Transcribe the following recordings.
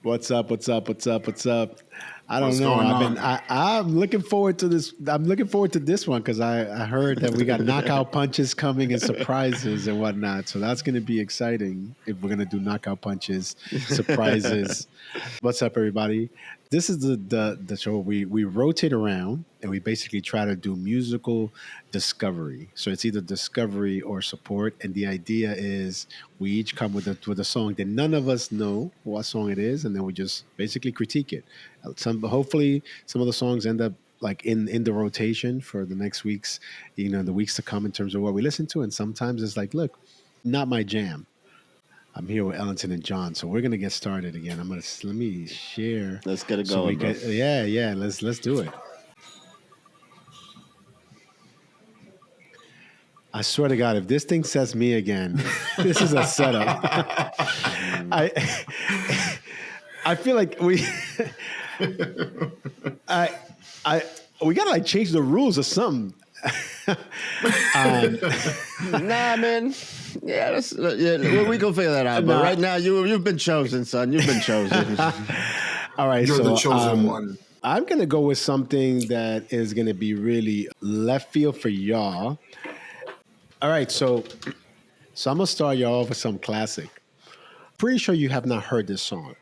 What's up? What's up? What's up? What's up? I don't What's know. going I've on, been. I'm looking forward to this. I'm looking forward to this one because I heard that we got knockout punches coming and surprises and whatnot. So that's going to be exciting if we're going to do knockout punches, surprises. What's up, everybody? This is the show we rotate around and we basically try to do musical discovery. So it's either discovery or support, and the idea is we each come with a song that none of us know what song it is, and then we just basically critique it. Some hopefully some of the songs end up like in the rotation for the next weeks, the weeks to come in terms of what we listen to, and sometimes it's like, look, not my jam. I'm here with Ellington and John, so we're gonna get started again. Let me share. Let's get it So we going, bro. get yeah. Let's do it. I swear to God, if this thing says me again, this is a setup. I I feel like I we gotta like change the rules or something. Nah, man. Yeah, we can figure that out. But right now, you've been chosen, son. You've been chosen. All right, You're so the chosen one. I'm gonna go with something that is gonna be really left field for y'all. All right, so I'm gonna start y'all off with some classic. Pretty sure you have not heard this song,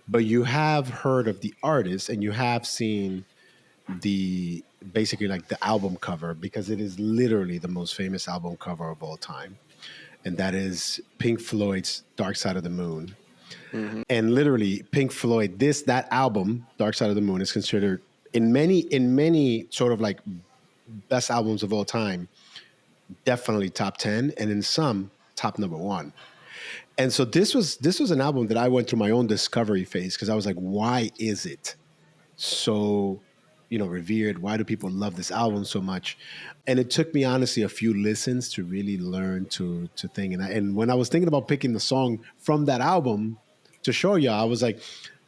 but you have heard of the artist and you have seen the basically like the album cover because it is literally the most famous album cover of all time, and that is Pink Floyd's Dark Side of the Moon. Mm-hmm. And literally, Pink Floyd, that album, Dark Side of the Moon, is considered in many sort of like best albums of all time, definitely top 10, and in some top number 1. And so this was an album that I went through my own discovery phase because I was like, why is it so revered? Why do people love this album so much? And it took me honestly a few listens to really learn to think. And when I was thinking about picking the song from that album to show you, I was like,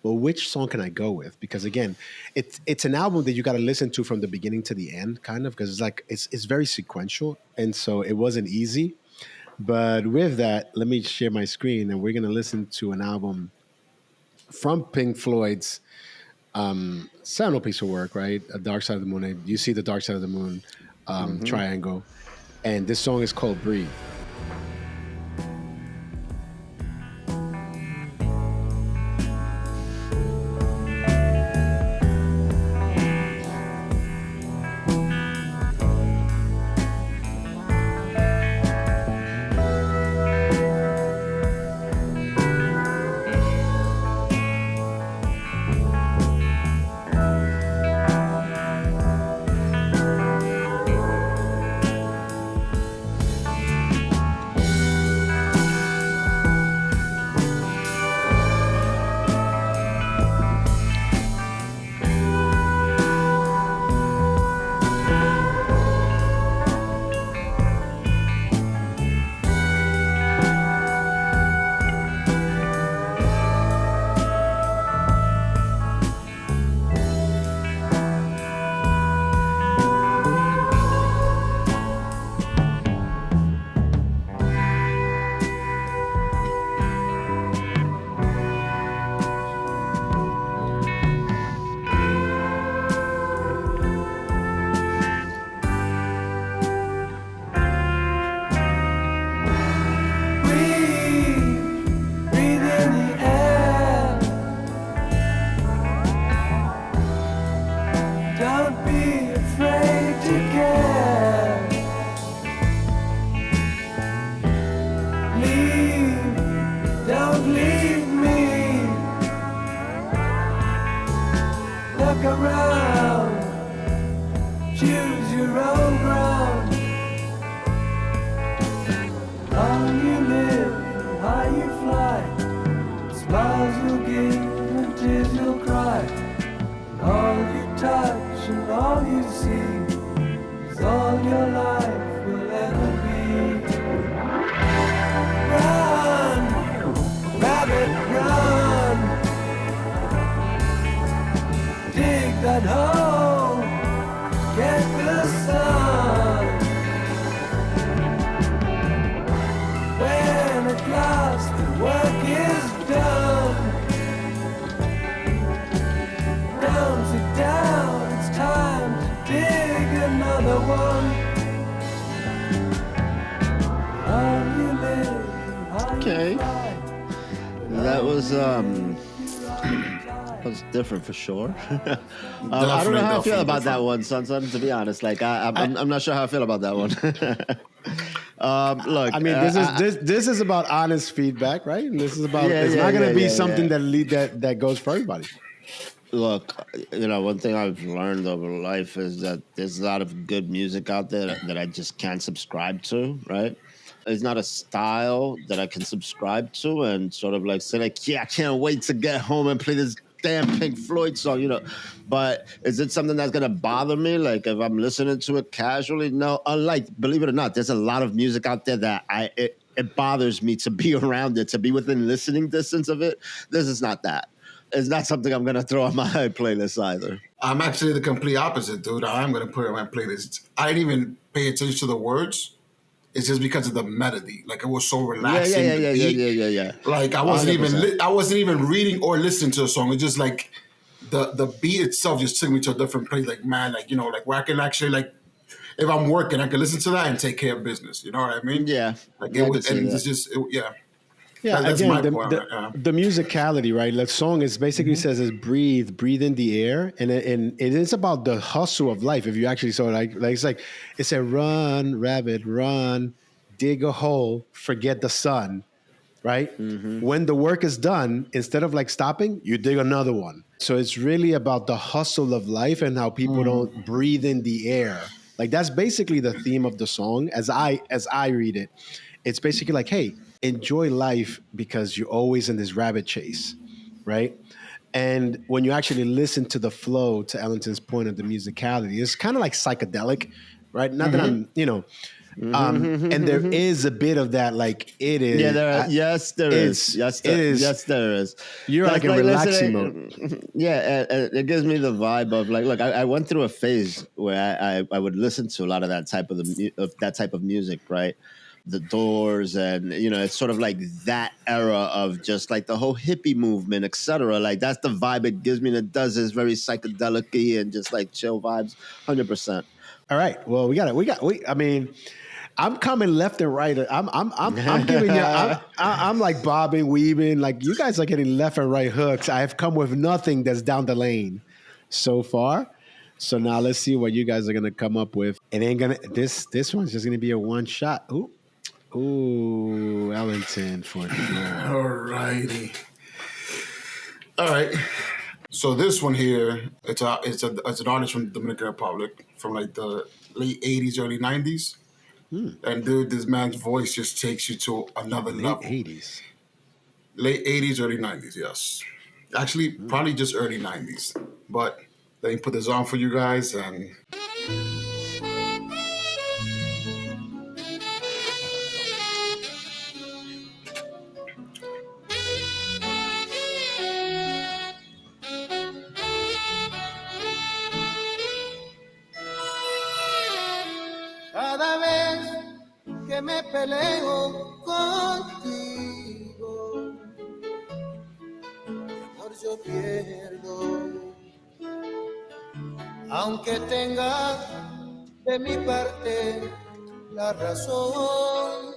well, which song can I go with? Because again, it's an album that you got to listen to from the beginning to the end, kind of, because it's very sequential, and so it wasn't easy. But with that, let me share my screen, and we're gonna listen to an album from Pink Floyd's seminal piece of work, right? A Dark Side of the Moon. And you see the Dark Side of the Moon triangle, and this song is called "Breathe." was different for sure. I don't know Definitely, how I feel definitely about that different. one, son. To be honest, like I'm not sure how I feel about that one. Look, I mean, this is about honest feedback, right? And this is about yeah, it's yeah, not going yeah, to be yeah, something yeah. that goes for everybody. Look, one thing I've learned over life is that there's a lot of good music out there that I just can't subscribe to, right? It's not a style that I can subscribe to and sort of like say like, yeah, I can't wait to get home and play this damn Pink Floyd song. But is it something that's gonna bother me? Like if I'm listening to it casually? No. Unlike, believe it or not, there's a lot of music out there that it bothers me to be around it, to be within listening distance of it. This is not that. It's not something I'm gonna throw on my playlist either. I'm actually the complete opposite, dude. I'm gonna put it on my playlist. I didn't even pay attention to the words. It's just because of the melody. Like it was so Yeah, yeah, relaxing. yeah, The yeah, yeah, beat. yeah, yeah, yeah. Like I wasn't even 100%. I wasn't even reading or listening to a song. It's just like the beat itself just took me to a different place. Like man, like like where I can actually like if I'm working, I can listen to that and take care of business. You know what I mean? Yeah, Like it yeah, I can was, see and it's that. just yeah. Yeah, That's again, my point. the musicality, right? The song is basically says is breathe in the air, and it is about the hustle of life. If you actually saw like it's like it said, run, rabbit, run, dig a hole, forget the sun, right? Mm-hmm. When the work is done, instead of like stopping, you dig another one. So it's really about the hustle of life and how people don't breathe in the air. Like that's basically the theme of the song as I read it. It's basically like, hey, enjoy life because you're always in this rabbit chase, right? And when you actually listen to the flow, to Ellington's point of the musicality, it's kind of like psychedelic, right? Not that I'm, and there is a bit of that, like it Yeah, is. yes, there is. Yes, It is. yes, there is. You're That's like in relaxing mode. listening. Yeah, it gives me the vibe of like, look, I went through a phase where I would listen to a lot of that type of music, right? The Doors, and it's sort of like that era of just like the whole hippie movement, etc. Like that's the vibe it gives me, and it does is very psychedelic-y and just like chill vibes, 100%. All right. Well, I mean, I'm coming left and right. I'm giving you. I'm like bobbing, weaving. Like you guys are getting left and right hooks. I've come with nothing that's down the lane so far. So now let's see what you guys are gonna come up with. It ain't gonna. This one's just gonna be a one shot. Ooh, Ellington for sure. All righty. All right. So this one here, it's an artist from the Dominican Republic from like the late '80s, early '90s. And dude, this man's voice just takes you to another Late level. '80s. Late '80s, early '90s, yes. Actually, probably just early '90s. But let me put this on for you guys and. Cada vez que me peleo contigo, mi amor, yo pierdo. Aunque tenga de mi parte la razón,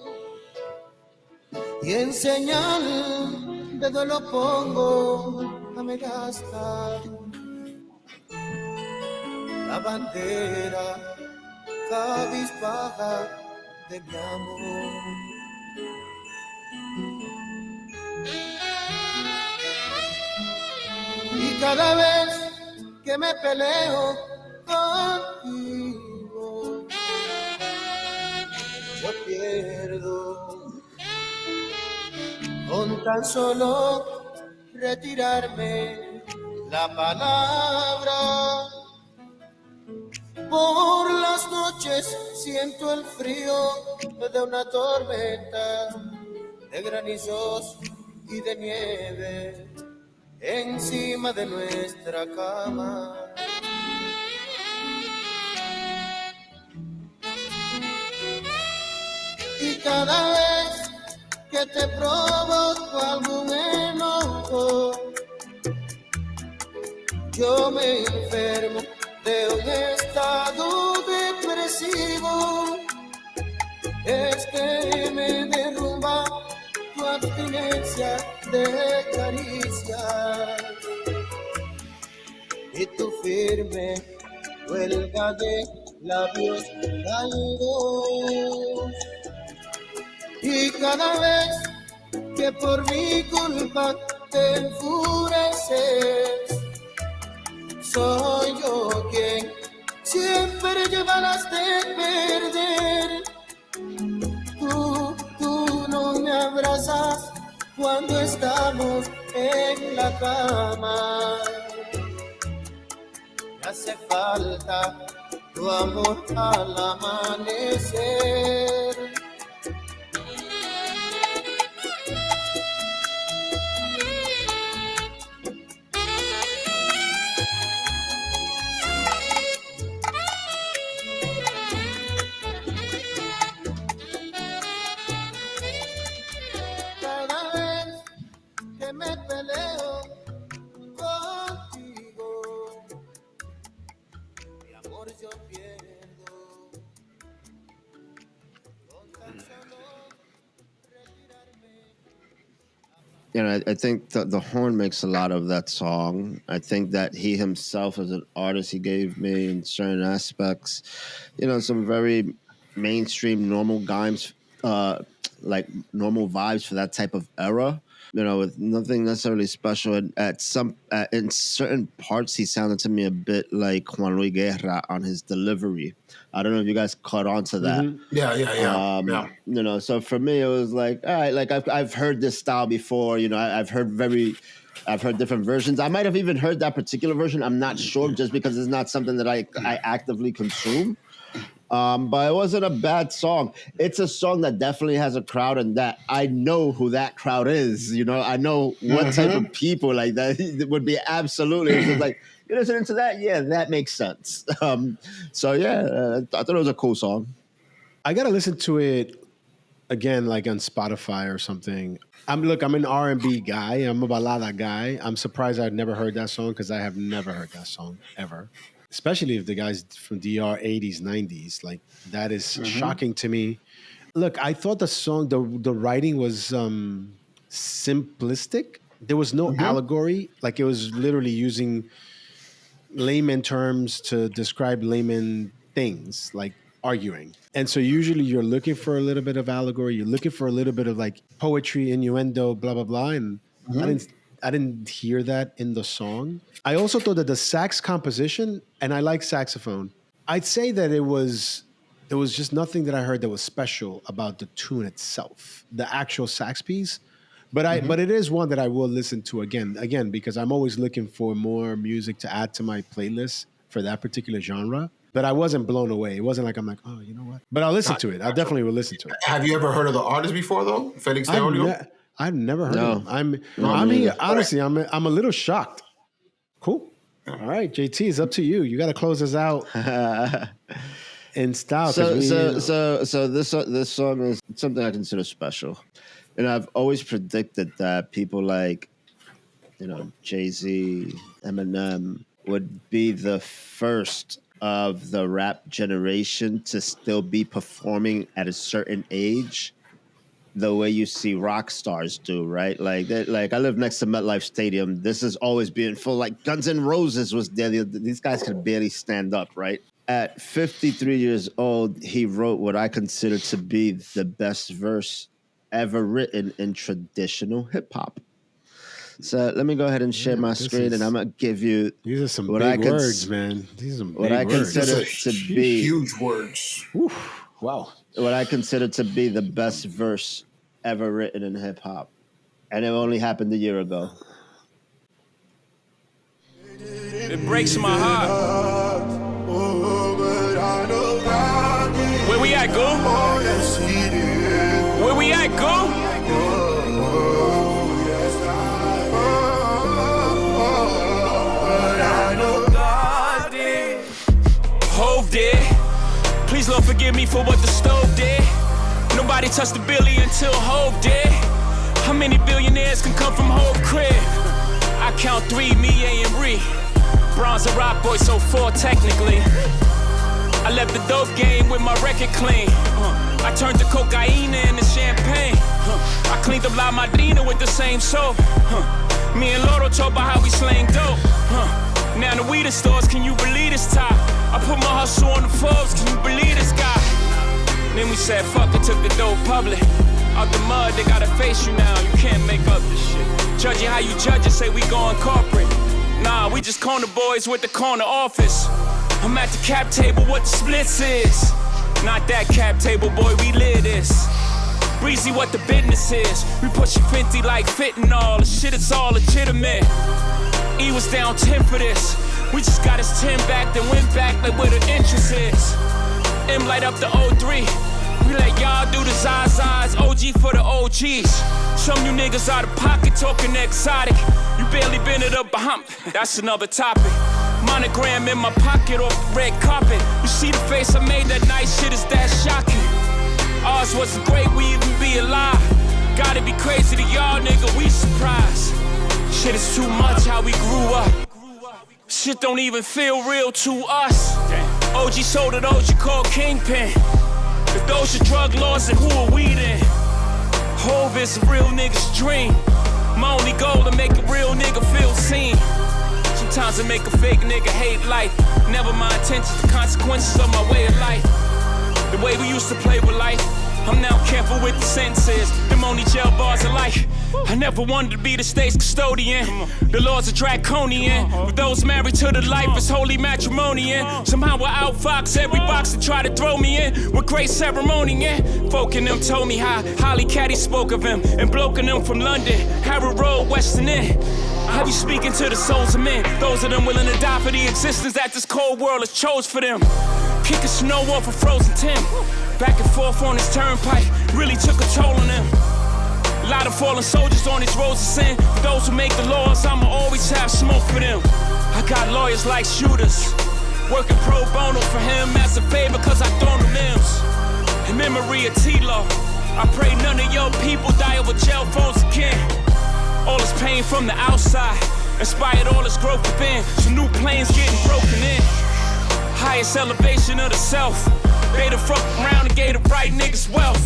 y en señal de duelo pongo a me gastar la bandera cabizbaja de mi amor. Y cada vez que me peleo contigo, yo pierdo. Con tan solo retirarme la palabra. Por las noches siento el frío de una tormenta, de granizos y de nieve encima de nuestra cama. Y cada vez que te provoco algún enojo, yo me enfermo de un estado depresivo. Es que me derrumba tu abstinencia de caricias y tu firme huelga de labios caídos. Y cada vez que por mi culpa te enfureces, soy yo quien siempre lleva las de perder. Tú no me abrazas cuando estamos en la cama. Me hace falta tu amor al amanecer. Me peleo contigo, mi amor yo pierdo, con tan solo retirarme. You know, I think the horn makes a lot of that song. I think that he himself, as an artist, he gave me in certain aspects, you know, some very mainstream normal vibes, like normal vibes for that type of era. You know, with nothing necessarily special. And in certain parts, he sounded to me a bit like Juan Luis Guerra on his delivery. I don't know if you guys caught on to that. Mm-hmm. Yeah. You know, so for me, it was like, all right, like I've heard this style before. You know, I've heard different versions. I might have even heard that particular version. I'm not sure, just because it's not something that I actively consume. But it wasn't a bad song. It's a song that definitely has a crowd, and that I know who that crowd is. You know, I know what type of people like that. It would be absolutely. It's just like, you're listening to that? Yeah, that makes sense. So yeah, I thought it was a cool song. I gotta listen to it again, like on Spotify or something. I'm an R&B guy. I'm a balada guy. I'm surprised I've never heard that song, because I have never heard that song ever. Especially if the guy's from DR 80s, 90s. Like, that is shocking to me. Look, I thought the song, the writing was simplistic. There was no allegory. Like, it was literally using layman terms to describe layman things, like arguing. And so usually you're looking for a little bit of allegory. You're looking for a little bit of like poetry, innuendo, blah, blah, blah. And I didn't hear that in the song. I also thought that the sax composition, and I like saxophone, I'd say that there was just nothing that I heard that was special about the tune itself, the actual sax piece. But but it is one that I will listen to again, because I'm always looking for more music to add to my playlist for that particular genre. But I wasn't blown away. It wasn't like I'm like, oh, you know what? But I'll listen to it. I definitely will listen to it. Have you ever heard of the artist before, though? Felix Teorio? I've never heard of him. Honestly, I'm a little shocked. Cool. All right, JT, it's up to you. You got to close us out in style. So this song is something I consider special, and I've always predicted that people like, you know, Jay-Z, Eminem would be the first of the rap generation to still be performing at a certain age, the way you see rock stars do, right? Like I live next to MetLife Stadium. This is always being full. Like Guns N' Roses was there. These guys could barely stand up, right? At 53 years old, he wrote what I consider to be the best verse ever written in traditional hip hop. So let me go ahead and share my screen, and I'm gonna give you. These are some big words, man. These are some big words. What I consider to be huge words. Oof, wow. What I consider to be the best verse ever written in hip hop, and it only happened a year ago. It breaks my heart. Where we at, go? Where we at, go? Hove did. Please, Lord, forgive me for what the stove did. Nobody touched the Billy until Hove did. How many billionaires can come from Hove crib? I count 3, me, A, and Ree. Bronze and Rock Boy, so 4 technically. I left the dope game with my record clean. I turned the cocaine into champagne. I cleaned up La Madrina with the same soap. Me and Loro talk about how we slang dope. Now the weed stores, can you believe this time? I put my hustle on the Forbes, can you believe this guy? Then we said fuck it, took the dope public. Out the mud, they gotta face you now, you can't make up this shit. Judging how you judge it, say we going corporate. Nah, we just corner boys with the corner office. I'm at the cap table, what the splits is. Not that cap table, boy, we live this. Breezy, what the business is. We pushing 50 like fitting all. The shit is all legitimate. E was down 10 for this. We just got his 10 back, then went back like where the interest is. M light up the 03. We let y'all do the Zazas, OG for the OGs. Some you niggas out of pocket talking exotic. You barely been it up behind. That's another topic. Monogram in my pocket off the red carpet. You see the face I made that night, shit is that shocking. Ours wasn't great, we even be alive. Gotta be crazy to y'all, nigga, we surprised. Shit is too much how we grew up. Shit don't even feel real to us. OG sold it, OG called Kingpin. If those are drug laws, then who are we then? Hove is a real nigga's dream. My only goal to make a real nigga feel seen. Sometimes I make a fake nigga hate life. Never my intentions, the consequences of my way of life. The way we used to play with life, I'm now careful with the sentences. Them only jail bars of life. I never wanted to be the state's custodian. The laws are draconian. For those married to the life, it's holy matrimony. Somehow I outfox every box that try to throw me in with great ceremony. Folk in them told me how Holly Caddy spoke of him, and bloke in them from London, Harrow Road, Western End. I be speaking to the souls of men, those of them willing to die for the existence that this cold world has chose for them. Kicking snow off a frozen Tim. Back and forth on this turnpike really took a toll on them. A lot of fallen soldiers on these roads of sin. For those who make the laws, I'ma always have smoke for them. I got lawyers like shooters, working pro bono for him as a favor cause I thrown the limbs. In memory of T-Lo, I pray none of your people die over jail phones again. All this pain from the outside inspired all this growth within. Some new planes getting broken in. Highest elevation of the self. They the fuck around and gave the right niggas wealth.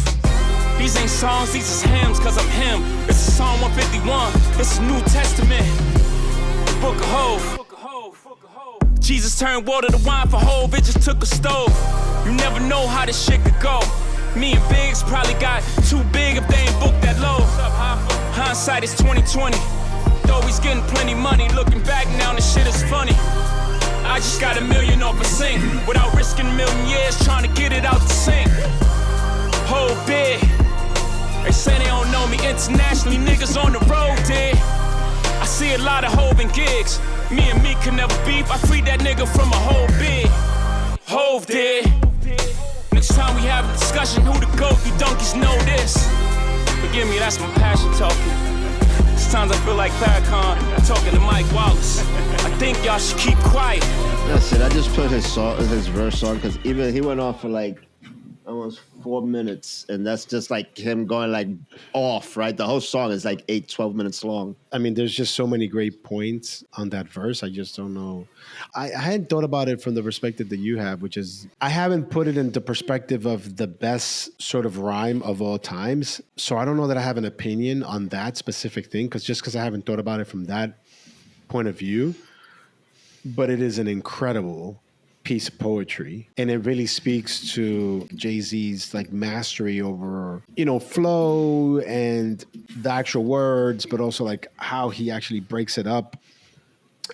These ain't songs, these is hymns, cause I'm him. This is Psalm 151, this is New Testament. Book of Hov. Jesus turned water to wine for Hov, it just took a stove. You never know how this shit could go. Me and Biggs probably got too big if they ain't booked that low. Hindsight is 2020. Though he's getting plenty money, looking back now the shit is funny. I just got $1 million off a sink without risking a million years trying to get it out the sink. Whole big. They say they don't know me internationally, niggas on the road did. I see a lot of Hov and gigs. Me and me can never beef. I freed that nigga from a whole big. Hov did. Next time we have a discussion, who the GOAT? You donkeys know this. Forgive me, that's my passion talking. Sometimes I feel like Farrakhan talking to Mike Wallace. I think y'all should keep quiet. That's it. I just put his verse on because even he went off for like almost 4 minutes, and that's just like him going like off, right? The whole song is like 12 minutes long. I mean, there's just so many great points on that verse. I just don't know. I hadn't thought about it from the perspective that you have, which is I haven't put it into perspective of the best sort of rhyme of all times. So I don't know that I have an opinion on that specific thing because I haven't thought about it from that point of view. But it is an incredible piece of poetry, and it really speaks to Jay-Z's like mastery over, flow and the actual words, but also like how he actually breaks it up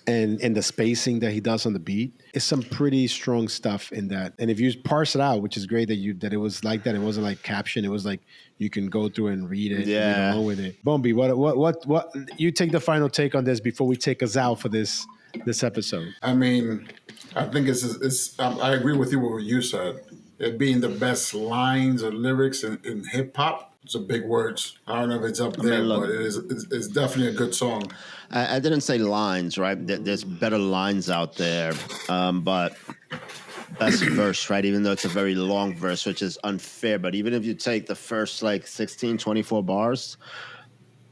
and the spacing that he does on the beat. It's some pretty strong stuff in that. And if you parse it out, which is great that it was like that, it wasn't like caption, it was like you can go through and read it, and read along with it. Bombi, what you take the final take on this before we take us out for this episode? I mean, I think I agree with you with what you said. It being the best lines or lyrics in hip hop, it's a big words. I don't know if it's up there, but it's definitely a good song. I didn't say lines, right? There's better lines out there, but best verse, right? Even though it's a very long verse, which is unfair. But even if you take the first like 16, 24 bars,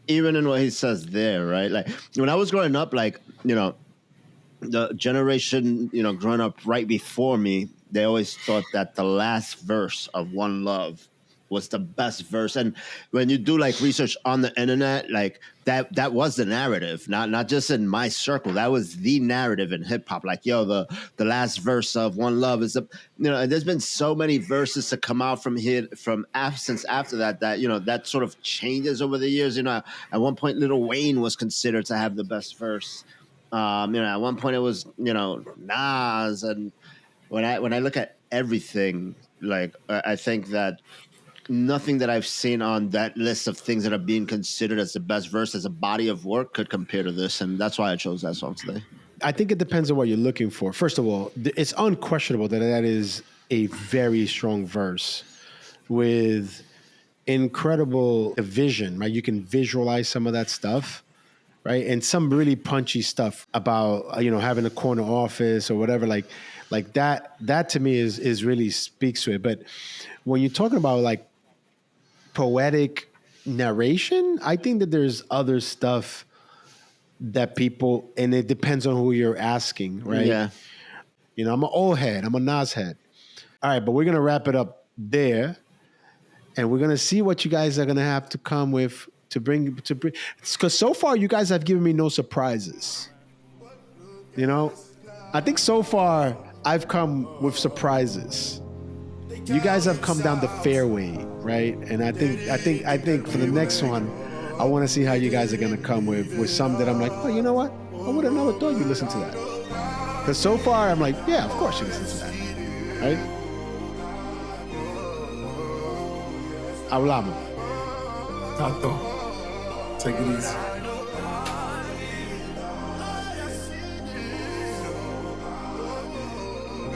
even in what he says there, right? Like when I was growing up, like, the generation, growing up right before me, they always thought that the last verse of One Love was the best verse. And when you do like research on the internet, like that was the narrative, not just in my circle. That was the narrative in hip hop. Like, yo, the last verse of One Love is and there's been so many verses to come out from here since after that that sort of changes over the years. At one point, Lil Wayne was considered to have the best verse. At one point it was Nas, and when I look at everything, like I think that nothing that I've seen on that list of things that are being considered as the best verse as a body of work could compare to this, and that's why I chose that song today. I think it depends on what you're looking for. First of all, it's unquestionable that is a very strong verse with incredible vision, right? You can visualize some of that stuff, right? And some really punchy stuff about, having a corner office or whatever, like that to me is really speaks to it. But when you're talking about like poetic narration, I think that there's other stuff that people, and it depends on who you're asking, right? Yeah. I'm an old head. I'm a Nas head. All right, but we're going to wrap it up there. And we're going to see what you guys are going to have to come with to bring, because so far you guys have given me no surprises. I think so far I've come with surprises. You guys have come down the fairway, right? And I think for the next one, I want to see how you guys are going to come with some that I'm like, oh, you know what? I would have never thought you listened to that. Because so far I'm like, yeah, of course you listen to that, right? Hablamos. Tato, take it easy.